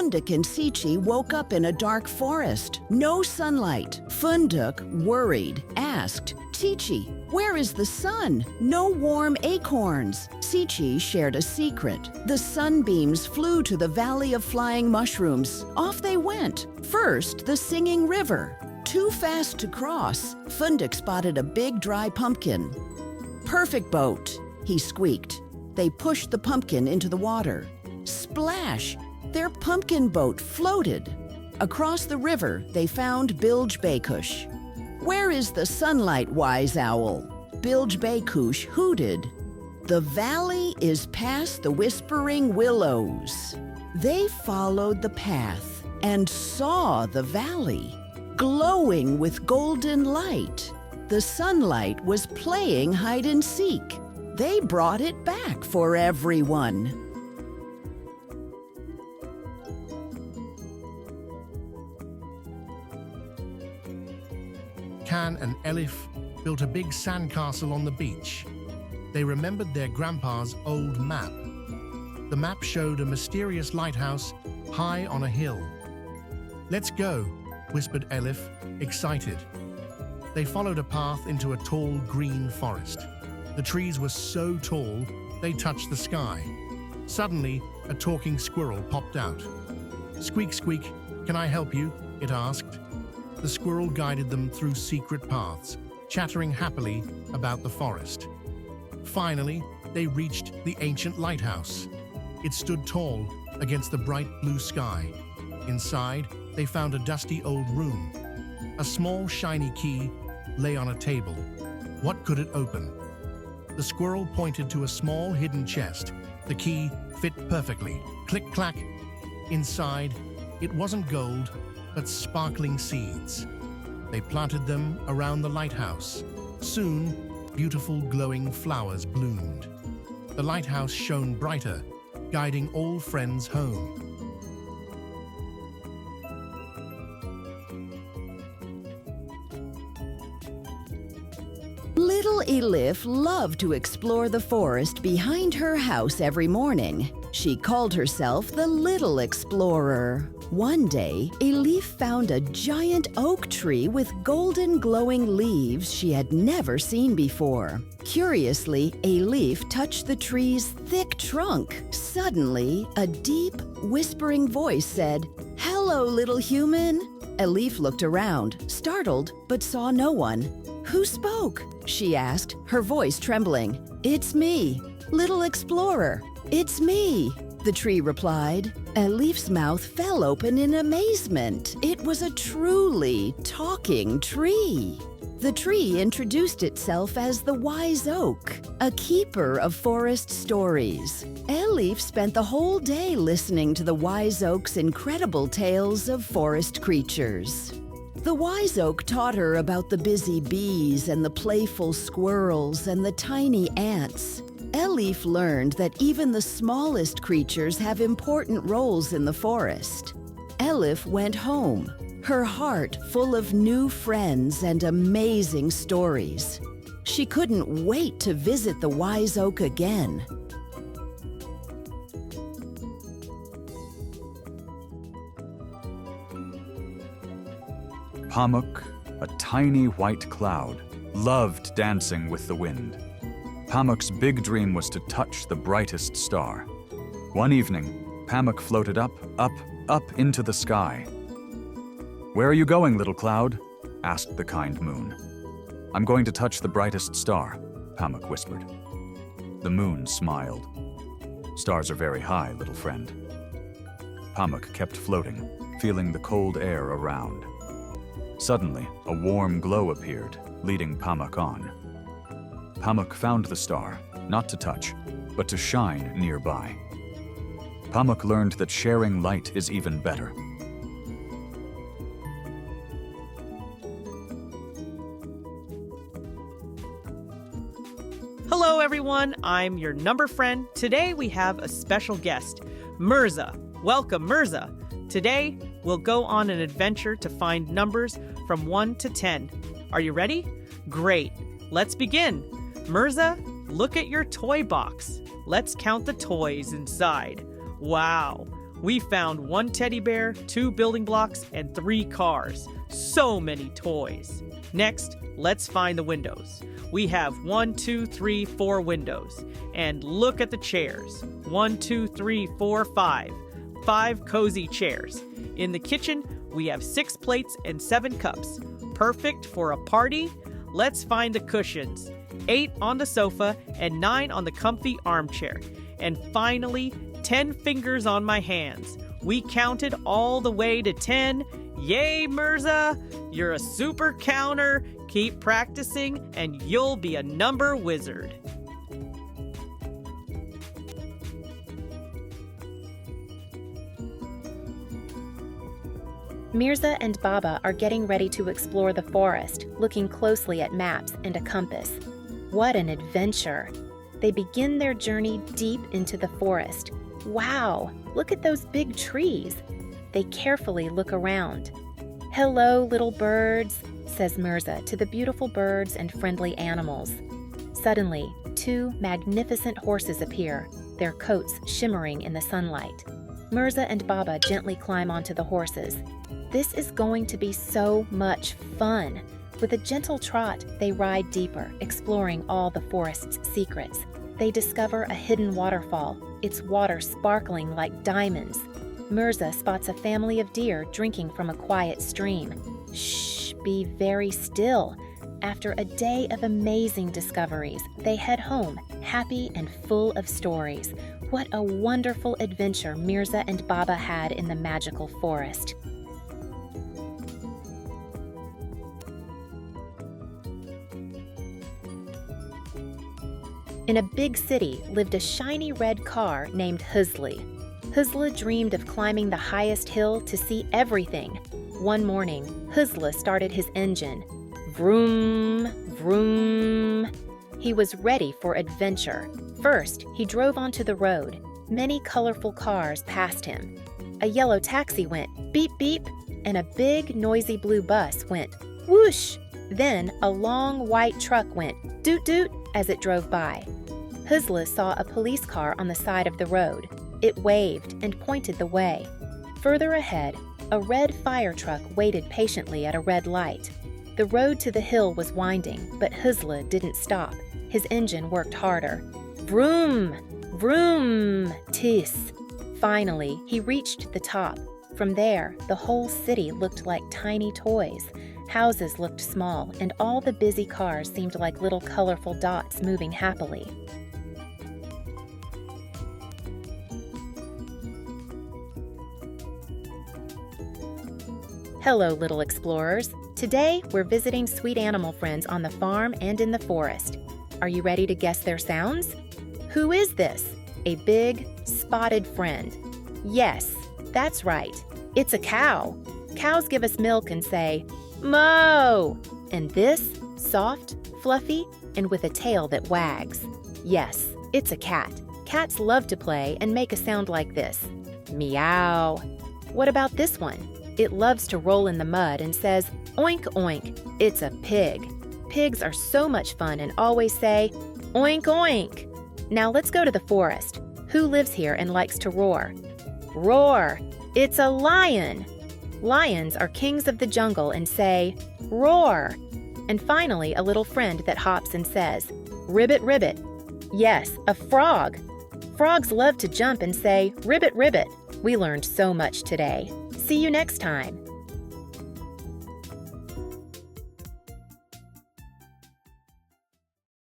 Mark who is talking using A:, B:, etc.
A: Funduk and Sichi woke up in a dark forest. No sunlight. Funduk, worried, asked, Sichi, where is the sun? No warm acorns. Sichi shared a secret. The sunbeams flew to the Valley of Flying Mushrooms. Off they went. First, the Singing River. Too fast to cross, Funduk spotted a big dry pumpkin. Perfect boat, he squeaked. They pushed the pumpkin into the water. Splash! Their pumpkin boat floated. Across the river, they found Bilge Baykush. Where is the sunlight, wise owl? Bilge Baykush hooted. The valley is past the whispering willows. They followed the path and saw the valley, glowing with golden light. The sunlight was playing hide and seek. They brought it back for everyone.
B: Can and Elif built a big sandcastle on the beach. They remembered their grandpa's old map. The map showed a mysterious lighthouse high on a hill. "Let's go," whispered Elif, excited. They followed a path into a tall green forest. The trees were so tall, they touched the sky. Suddenly, a talking squirrel popped out. "Squeak, squeak, can I help you?" it asked. The squirrel guided them through secret paths, chattering happily about the forest. Finally, they reached the ancient lighthouse. It stood tall against the bright blue sky. Inside, they found a dusty old room. A small, shiny key lay on a table. What could it open? The squirrel pointed to a small hidden chest. The key fit perfectly. Click-clack. Inside, it wasn't gold, but sparkling seeds. They planted them around the lighthouse. Soon, beautiful glowing flowers bloomed. The lighthouse shone brighter, guiding all friends home.
A: Little Elif loved to explore the forest behind her house every morning. She called herself the Little Explorer. One day, Elif found a giant oak tree with golden glowing leaves she had never seen before. Curiously, Elif touched the tree's thick trunk. Suddenly, a deep, whispering voice said, "Hello, little human." Elif looked around, startled, but saw no one. "Who spoke?" she asked, her voice trembling. "It's me, Little Explorer. It's me," the tree replied. Elif's mouth fell open in amazement. It was a truly talking tree. The tree introduced itself as the Wise Oak, a keeper of forest stories. Elif spent the whole day listening to the Wise Oak's incredible tales of forest creatures. The Wise Oak taught her about the busy bees and the playful squirrels and the tiny ants. Elif learned that even the smallest creatures have important roles in the forest. Elif went home, her heart full of new friends and amazing stories. She couldn't wait to visit the Wise Oak again.
C: Pamuk, a tiny white cloud, loved dancing with the wind. Pamuk's big dream was to touch the brightest star. One evening, Pamuk floated up into the sky. "Where are you going, little cloud?" asked the kind moon. "I'm going to touch the brightest star," Pamuk whispered. The moon smiled. "Stars are very high, little friend." Pamuk kept floating, feeling the cold air around. Suddenly, a warm glow appeared, leading Pamuk on. Pamuk found the star, not to touch, but to shine nearby. Pamuk learned that sharing light is even better.
D: Hello everyone, I'm your number friend. Today we have a special guest, Mirza. Welcome, Mirza. Today we'll go on an adventure to find numbers from 1 to 10. Are you ready? Great. Let's begin. Mirza, look at your toy box. Let's count the toys inside. Wow, We found 1 teddy bear, 2 building blocks, and 3 cars. So many toys. Next, let's find the windows. We have 1, 2, 3, 4 windows. And look at the chairs. 1, 2, 3, 4, 5. 5 cozy chairs. In the kitchen, we have 6 plates and 7 cups. Perfect for a party. Let's find the cushions. 8 on the sofa and 9 on the comfy armchair. And finally, 10 fingers on my hands. We counted all the way to 10. Yay, Mirza! You're a super counter. Keep practicing and you'll be a number wizard.
E: Mirza and Baba are getting ready to explore the forest, looking closely at maps and a compass. What an adventure! They begin their journey deep into the forest. Wow, look at those big trees. They carefully look around. "Hello, little birds," says Mirza to the beautiful birds and friendly animals. Suddenly, 2 magnificent horses appear, their coats shimmering in the sunlight. Mirza and Baba gently climb onto the horses. This is going to be so much fun. With a gentle trot, they ride deeper, exploring all the forest's secrets. They discover a hidden waterfall, its water sparkling like diamonds. Mirza spots a family of deer drinking from a quiet stream. Shh, be very still. After a day of amazing discoveries, they head home, happy and full of stories. What a wonderful adventure Mirza and Baba had in the magical forest. In a big city lived a shiny red car named Huzli. Huzla dreamed of climbing the highest hill to see everything. One morning, Huzla started his engine. Vroom, vroom. He was ready for adventure. First, he drove onto the road. Many colorful cars passed him. A yellow taxi went beep beep, and a big noisy blue bus went whoosh. Then a long white truck went doot doot as it drove by. Huzla saw a police car on the side of the road. It waved and pointed the way. Further ahead, a red fire truck waited patiently at a red light. The road to the hill was winding, but Huzla didn't stop. His engine worked harder. Vroom, vroom, tiss. Finally, he reached the top. From there, the whole city looked like tiny toys. Houses looked small, and all the busy cars seemed like little colorful dots moving happily. Hello, little explorers. Today, we're visiting sweet animal friends on the farm and in the forest. Are you ready to guess their sounds? Who is this? A big, spotted friend. Yes, that's right. It's a cow. Cows give us milk and say, "Moo!" And this, soft, fluffy, and with a tail that wags. Yes, it's a cat. Cats love to play and make a sound like this. Meow. What about this one? It loves to roll in the mud and says, "Oink, oink." It's a pig. Pigs are so much fun and always say, "Oink, oink." Now let's go to the forest. Who lives here and likes to roar? Roar. It's a lion. Lions are kings of the jungle and say, "Roar." And finally, a little friend that hops and says, "Ribbit, ribbit." Yes, a frog. Frogs love to jump and say, "Ribbit, ribbit." We learned so much today. See you next time.